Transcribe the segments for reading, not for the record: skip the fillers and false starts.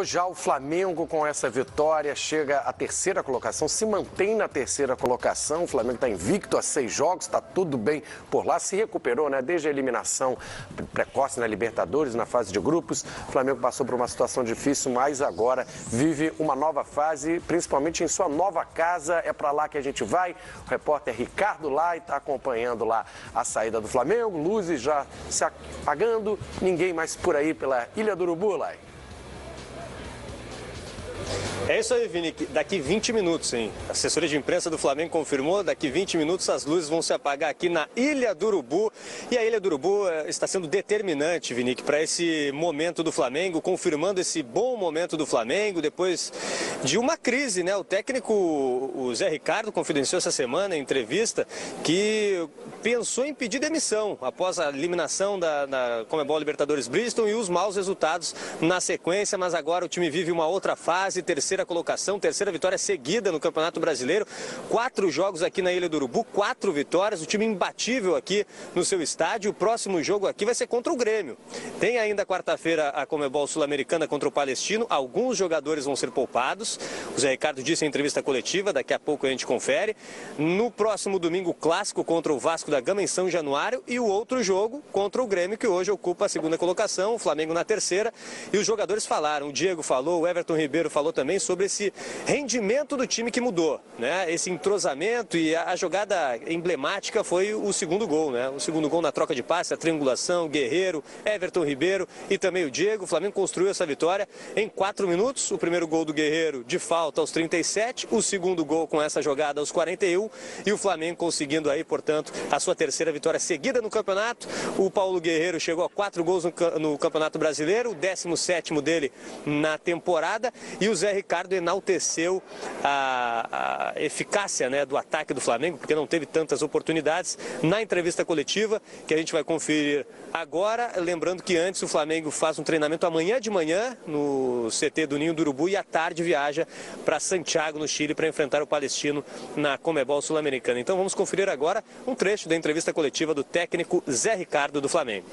Já o Flamengo, com essa vitória, chega à terceira colocação, se mantém na terceira colocação. O Flamengo está invicto a 6 jogos, está tudo bem por lá, se recuperou, né? Desde a eliminação precoce na Libertadores, na fase de grupos. O Flamengo passou por uma situação difícil, mas agora vive uma nova fase, principalmente em sua nova casa. É para lá que a gente vai. O repórter Ricardo Lai está acompanhando lá a saída do Flamengo. Luzes já se apagando, ninguém mais por aí pela Ilha do Urubu, Lai. É isso aí, Vini. Daqui 20 minutos, hein? A assessoria de imprensa do Flamengo confirmou, daqui 20 minutos as luzes vão se apagar aqui na Ilha do Urubu. E a Ilha do Urubu está sendo determinante, Vini, para esse momento do Flamengo, confirmando esse bom momento do Flamengo, depois de uma crise, né? O técnico, o Zé Ricardo, confidenciou essa semana em entrevista que pensou em pedir demissão após a eliminação da Conmebol Libertadores Bristol e os maus resultados na sequência, mas agora o time vive uma outra fase, terceira colocação, terceira vitória seguida no Campeonato Brasileiro, 4 jogos aqui na Ilha do Urubu, 4 vitórias, o time imbatível aqui no seu estádio. O próximo jogo aqui vai ser contra o Grêmio. Tem ainda quarta-feira a Conmebol Sul-Americana contra o Palestino, alguns jogadores vão ser poupados, o Zé Ricardo disse em entrevista coletiva, daqui a pouco a gente confere. No próximo domingo, o clássico contra o Vasco da Gama em São Januário e o outro jogo contra o Grêmio, que hoje ocupa a segunda colocação, o Flamengo na terceira. E os jogadores falaram, o Diego falou, o Everton Ribeiro falou também sobre esse rendimento do time que mudou, né? Esse entrosamento, e a jogada emblemática foi o segundo gol, né? O segundo gol na troca de passe, a triangulação, Guerreiro, Everton Ribeiro e também o Diego. O Flamengo construiu essa vitória em 4 minutos. O primeiro gol do Guerreiro de falta aos 37, o segundo gol com essa jogada aos 41 e o Flamengo conseguindo aí, portanto, a sua terceira vitória seguida no campeonato. O Paulo Guerreiro chegou a 4 gols no Campeonato Brasileiro, o 17º dele na temporada, e o Zé Ricardo enalteceu a eficácia, né, do ataque do Flamengo, porque não teve tantas oportunidades, na entrevista coletiva, que a gente vai conferir agora. Lembrando que antes o Flamengo faz um treinamento amanhã de manhã no CT do Ninho do Urubu e à tarde viaja para Santiago, no Chile, para enfrentar o Palestino na Conmebol Sul-Americana. Então vamos conferir agora um trecho da entrevista coletiva do técnico Zé Ricardo do Flamengo.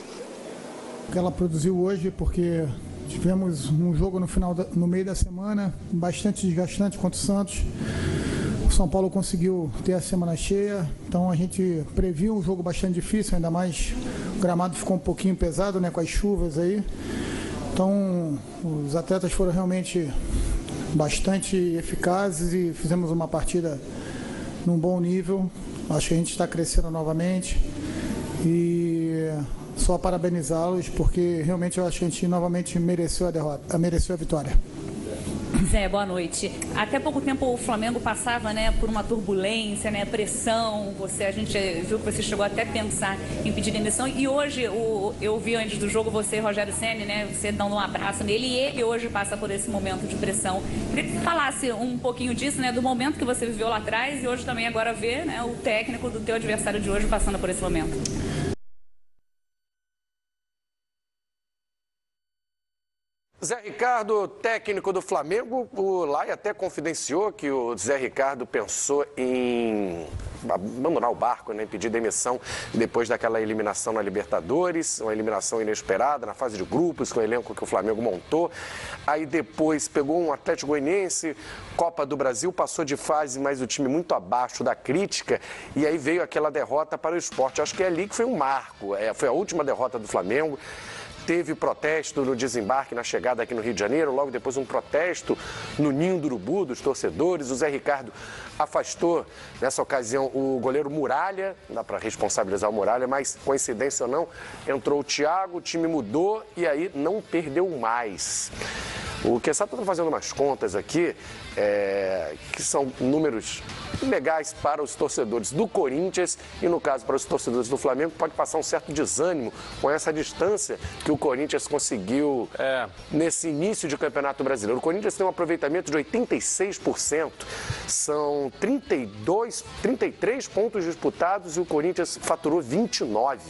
O que ela produziu hoje, porque tivemos um jogo no meio da semana, bastante desgastante contra o Santos. O São Paulo conseguiu ter a semana cheia, então a gente previu um jogo bastante difícil, ainda mais o gramado ficou um pouquinho pesado, né, com as chuvas aí. Então os atletas foram realmente bastante eficazes e fizemos uma partida num bom nível. Acho que a gente está crescendo novamente e só parabenizá-los, porque realmente eu acho que a gente novamente mereceu a vitória. Zé, boa noite. Até pouco tempo o Flamengo passava, né, por uma turbulência, né, pressão. A gente viu que você chegou até a pensar em pedir demissão. E hoje eu vi antes do jogo você e Rogério Ceni, né, você dando um abraço nele, e ele hoje passa por esse momento de pressão. Queria que você falasse um pouquinho disso, né, do momento que você viveu lá atrás e hoje também agora vê, né, o técnico do teu adversário de hoje passando por esse momento. Zé Ricardo, técnico do Flamengo, o Lai até confidenciou que o Zé Ricardo pensou em abandonar o barco, né, pedir demissão depois daquela eliminação na Libertadores, uma eliminação inesperada na fase de grupos, com o elenco que o Flamengo montou. Aí depois pegou um Atlético Goianiense, Copa do Brasil, passou de fase, mas o time muito abaixo da crítica, e aí veio aquela derrota para o Sport. Acho que é ali que foi um marco, foi a última derrota do Flamengo. Teve protesto no desembarque, na chegada aqui no Rio de Janeiro, logo depois um protesto no Ninho do Urubu dos torcedores. O Zé Ricardo afastou, nessa ocasião, o goleiro Muralha, não dá para responsabilizar o Muralha, mas coincidência ou não, entrou o Thiago, o time mudou e aí não perdeu mais. O Quezada está fazendo umas contas aqui, que são números legais para os torcedores do Corinthians e, no caso, para os torcedores do Flamengo, pode passar um certo desânimo com essa distância que o Corinthians conseguiu nesse início de Campeonato Brasileiro. O Corinthians tem um aproveitamento de 86%, são 33 pontos disputados e o Corinthians faturou 29.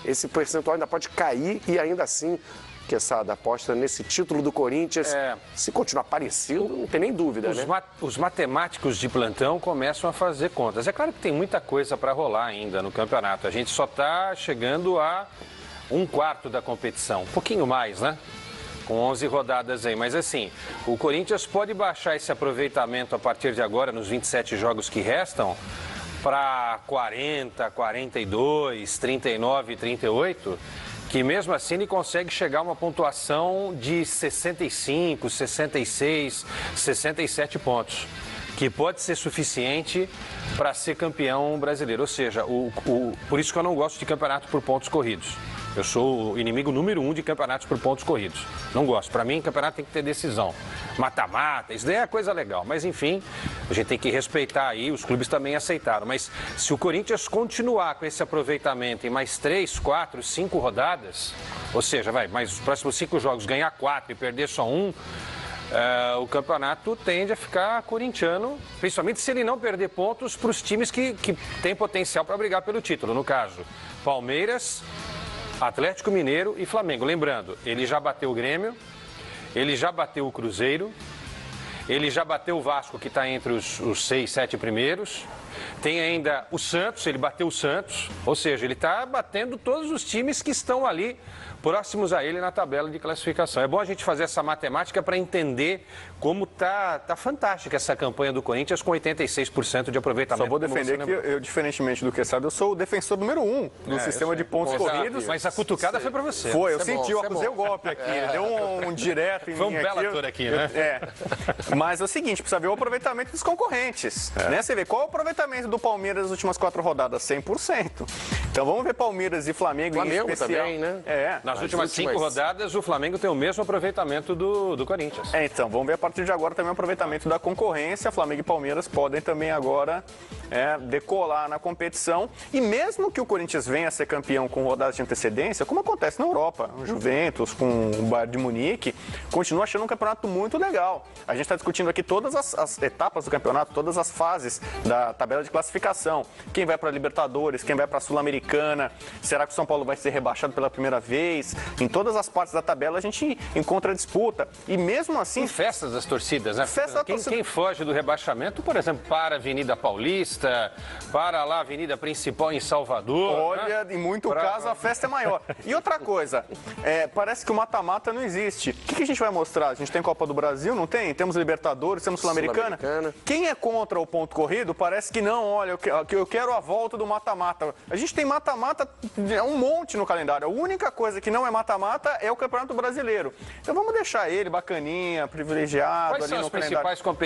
Esse percentual ainda pode cair e ainda assim... Quezada aposta nesse título do Corinthians, se continuar parecido, não tem nem dúvida, né? Os matemáticos de plantão começam a fazer contas. É claro que tem muita coisa para rolar ainda no campeonato. A gente só está chegando a 1/4 da competição, um pouquinho mais, né? com 11 rodadas aí. Mas assim, o Corinthians pode baixar esse aproveitamento a partir de agora, nos 27 jogos que restam, para 40, 42, 39, 38, que mesmo assim ele consegue chegar a uma pontuação de 65, 66, 67 pontos, que pode ser suficiente para ser campeão brasileiro. Ou seja, por isso que eu não gosto de campeonato por pontos corridos. Eu sou o inimigo número 1 de campeonatos por pontos corridos. Não gosto. Para mim, campeonato tem que ter decisão. Mata-mata, isso daí é coisa legal. Mas, enfim, a gente tem que respeitar aí, os clubes também aceitaram. Mas se o Corinthians continuar com esse aproveitamento em mais 3, 4, 5 rodadas, ou seja, mais os próximos 5 jogos, ganhar 4 e perder só 1, o campeonato tende a ficar corintiano, principalmente se ele não perder pontos para os times que têm potencial para brigar pelo título. No caso, Palmeiras, Atlético Mineiro e Flamengo. Lembrando, ele já bateu o Grêmio, ele já bateu o Cruzeiro, ele já bateu o Vasco, que está entre os 6, 7 primeiros. Tem ainda o Santos, ele bateu o Santos, ou seja, ele está batendo todos os times que estão ali próximos a ele na tabela de classificação. É bom a gente fazer essa matemática para entender como tá fantástica essa campanha do Corinthians com 86% de aproveitamento. Só vou defender que eu, diferentemente do que sabe, eu sou o defensor número 1 do sistema de pontos corridos. Mas a cutucada foi para você. Foi, eu senti, eu acusei o golpe aqui, deu um direto em mim. Foi um belo ator aqui, né? Mas é o seguinte, precisa ver o aproveitamento dos concorrentes. Né? Você vê qual é o aproveitamento do Palmeiras nas últimas 4 rodadas? 100%. Então vamos ver Palmeiras e Flamengo em especial. Também, né? Nas últimas 5 rodadas, o Flamengo tem o mesmo aproveitamento do Corinthians. Então, vamos ver a partir de agora também o aproveitamento da concorrência. Flamengo e Palmeiras podem também agora decolar na competição. E mesmo que o Corinthians venha a ser campeão com rodadas de antecedência, como acontece na Europa, o Juventus com o Bayern de Munique, continua achando um campeonato muito legal. A gente está discutindo aqui todas as etapas do campeonato, todas as fases da tabela de classificação. Quem vai para a Libertadores, quem vai para a Sul-Americana, será que o São Paulo vai ser rebaixado pela primeira vez? Em todas as partes da tabela a gente encontra disputa. E mesmo assim... Tem festas das torcidas, né? Quem foge do rebaixamento, por exemplo, para a Avenida Paulista, para lá a Avenida Principal em Salvador. Olha, em muito caso a festa é maior. E outra coisa, parece que o mata-mata não existe. O que a gente vai mostrar? A gente tem Copa do Brasil, não tem? Temos Libertadores, temos Sul-Americana. Quem é contra o ponto corrido parece que não. Olha, eu quero a volta do mata-mata. A gente tem mata-mata um monte no calendário. A única coisa que não é mata-mata é o Campeonato Brasileiro. Então vamos deixar ele bacaninha, privilegiado. Quais ali são no as principais competições